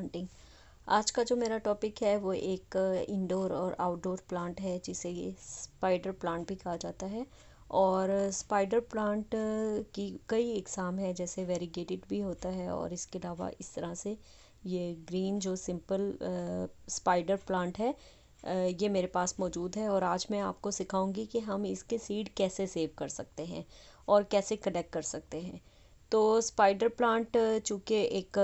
Planting. आज का जो मेरा टॉपिक है वो एक इंडोर और आउटडोर प्लांट है जिसे ये स्पाइडर प्लांट भी कहा जाता है। और स्पाइडर प्लांट की कई इकसाम है, जैसे वेरीगेटेड भी होता है और इसके अलावा इस तरह से ये ग्रीन जो सिंपल स्पाइडर प्लांट है ये मेरे पास मौजूद है। और आज मैं आपको सिखाऊंगी कि हम इसके सीड कैसे सेव कर सकते हैं और कैसे कलेक्ट कर सकते हैं। तो स्पाइडर प्लांट चूँकि एक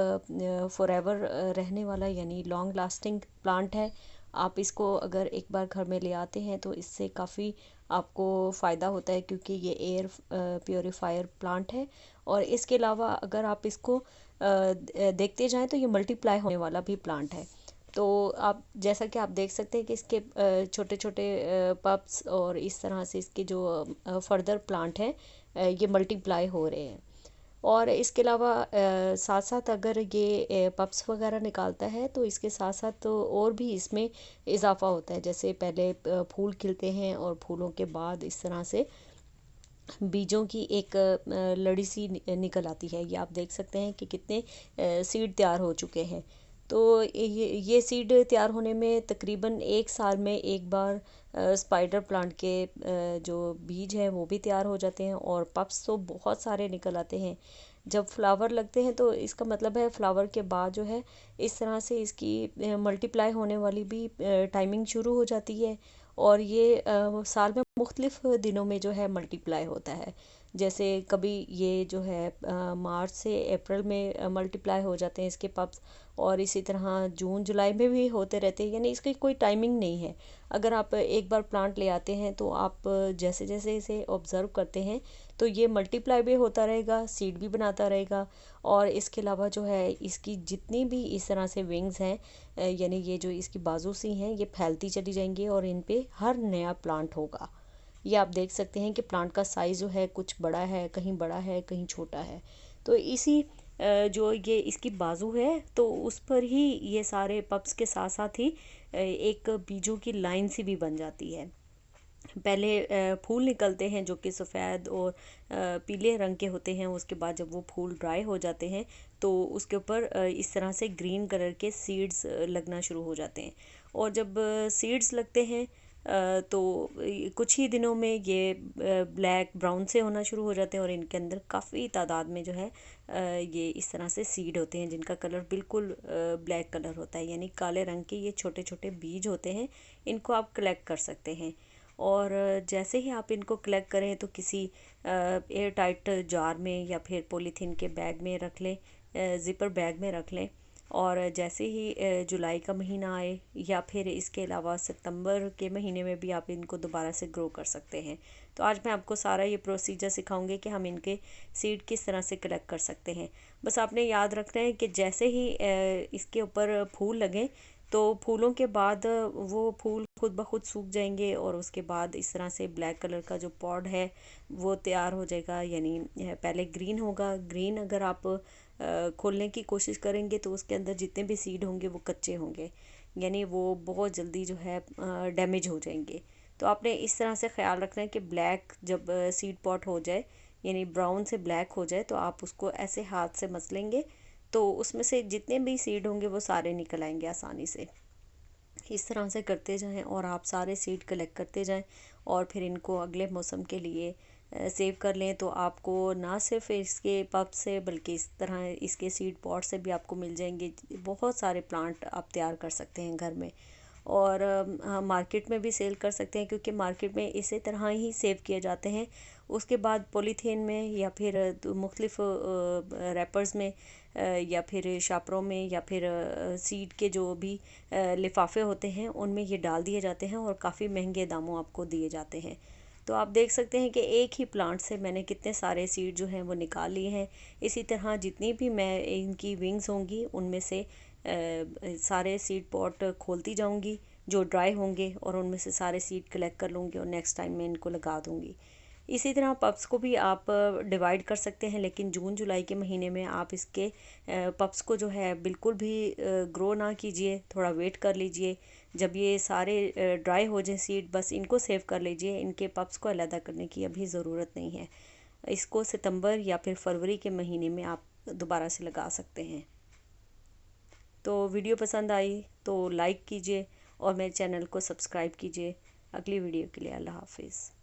फॉरएवर रहने वाला यानी लॉन्ग लास्टिंग प्लांट है। आप इसको अगर एक बार घर में ले आते हैं तो इससे काफ़ी आपको फ़ायदा होता है, क्योंकि ये एयर प्योरीफायर प्लांट है। और इसके अलावा अगर आप इसको देखते जाएं तो ये मल्टीप्लाई होने वाला भी प्लांट है। तो आप जैसा कि आप देख सकते हैं कि इसके छोटे छोटे पप्स और इस तरह से इसके जो फर्दर प्लांट हैं ये मल्टीप्लाई हो रहे हैं। और इसके अलावा साथ साथ अगर ये पप्स वगैरह निकालता है तो इसके साथ साथ तो और भी इसमें इजाफा होता है। जैसे पहले फूल खिलते हैं और फूलों के बाद इस तरह से बीजों की एक लड़ी सी निकल आती है। ये आप देख सकते हैं कि कितने सीड तैयार हो चुके हैं। तो ये सीड तैयार होने में तकरीबन एक साल में एक बार स्पाइडर प्लांट के जो बीज हैं वो भी तैयार हो जाते हैं और पप्स तो बहुत सारे निकल आते हैं। जब फ्लावर लगते हैं तो इसका मतलब है फ्लावर के बाद जो है इस तरह से इसकी मल्टीप्लाई होने वाली भी टाइमिंग शुरू हो जाती है। और ये साल में मुख्तलिफ दिनों में जो है मल्टीप्लाई होता है। जैसे कभी ये जो है मार्च से अप्रैल में मल्टीप्लाई हो जाते हैं इसके पप्स। और इसी तरह जून जुलाई में भी होते रहते हैं, यानी इसकी कोई टाइमिंग नहीं है। अगर आप एक बार प्लांट ले आते हैं तो आप जैसे जैसे इसे ऑब्ज़र्व करते हैं तो ये मल्टीप्लाई भी होता रहेगा, सीड भी बनाता रहेगा। और इसके अलावा जो है इसकी जितनी भी इस तरह से विंग्स हैं यानी ये जो इसकी बाजू सी हैं ये फैलती चली जाएंगी और इन पे हर नया प्लांट होगा। ये आप देख सकते हैं कि प्लांट का साइज़ जो है कुछ बड़ा है कहीं छोटा है। तो इसी जो ये इसकी बाजू है तो उस पर ही ये सारे पप्स के साथ साथ ही एक बीजों की लाइन सी भी बन जाती है। पहले फूल निकलते हैं जो कि सफ़ेद और पीले रंग के होते हैं। उसके बाद जब वो फूल ड्राई हो जाते हैं तो उसके ऊपर इस तरह से ग्रीन कलर के सीड्स लगना शुरू हो जाते हैं। और जब सीड्स लगते हैं तो कुछ ही दिनों में ये ब्लैक ब्राउन से होना शुरू हो जाते हैं और इनके अंदर काफ़ी तादाद में जो है ये इस तरह से सीड होते हैं जिनका कलर बिल्कुल ब्लैक कलर होता है, यानी काले रंग के ये छोटे छोटे बीज होते हैं। इनको आप कलेक्ट कर सकते हैं। और जैसे ही आप इनको कलेक्ट करें तो किसी एयर टाइट जार में या फिर पॉलीथीन के बैग में रख लें, ज़िपर बैग में रख लें। और जैसे ही जुलाई का महीना आए या फिर इसके अलावा सितंबर के महीने में भी आप इनको दोबारा से ग्रो कर सकते हैं। तो आज मैं आपको सारा ये प्रोसीजर सिखाऊंगी कि हम इनके सीड किस तरह से कलेक्ट कर सकते हैं। बस आपने याद रखना है कि जैसे ही इसके ऊपर फूल लगें तो फूलों के बाद वो फूल खुद ब खुद सूख जाएंगे और उसके बाद इस तरह से ब्लैक कलर का जो पॉड है वो तैयार हो जाएगा। यानी पहले ग्रीन होगा, ग्रीन अगर आप खोलने की कोशिश करेंगे तो उसके अंदर जितने भी सीड होंगे वो कच्चे होंगे, यानी वो बहुत जल्दी जो है डैमेज हो जाएंगे। तो आपने इस तरह से ख्याल रखना है कि ब्लैक जब सीड पॉट हो जाए यानी ब्राउन से ब्लैक हो जाए तो आप उसको ऐसे हाथ से मसलेंगे तो उसमें से जितने भी सीड होंगे वो सारे निकल आएंगे आसानी से। इस तरह से करते जाएं और आप सारे सीड कलेक्ट करते जाएं और फिर इनको अगले मौसम के लिए सेव कर लें। तो आपको ना सिर्फ इसके पप से बल्कि इस तरह इसके सीड पॉट से भी आपको मिल जाएंगे। बहुत सारे प्लांट आप तैयार कर सकते हैं घर में और मार्केट में भी सेल कर सकते हैं, क्योंकि मार्केट में इसी तरह ही सेव किए जाते हैं। उसके बाद पॉलीथीन में या फिर मुख्तलिफ रैपर्स में या फिर शापरों में या फिर सीड के जो भी लिफाफे होते हैं उनमें ये डाल दिए जाते हैं और काफ़ी महंगे दामों आपको दिए जाते हैं। तो आप देख सकते हैं कि एक ही प्लांट से मैंने कितने सारे सीड जो हैं वो निकाल लिए हैं। इसी तरह जितनी भी मैं इनकी विंग्स होंगी उनमें से सारे सीड पॉट खोलती जाऊंगी जो ड्राई होंगे और उनमें से सारे सीड कलेक्ट कर लूँगी और नेक्स्ट टाइम मैं इनको लगा दूँगी। इसी तरह पप्स को भी आप डिवाइड कर सकते हैं, लेकिन जून जुलाई के महीने में आप इसके पप्स को जो है बिल्कुल भी ग्रो ना कीजिए, थोड़ा वेट कर लीजिए। जब ये सारे ड्राई हो जाए सीड बस इनको सेव कर लीजिए, इनके पप्स को अलहदा करने की अभी ज़रूरत नहीं है। इसको सितंबर या फिर फरवरी के महीने में आप दोबारा से लगा सकते हैं। तो वीडियो पसंद आई तो लाइक कीजिए और मेरे चैनल को सब्सक्राइब कीजिए। अगली वीडियो के लिए अल्लाह हाफिज़।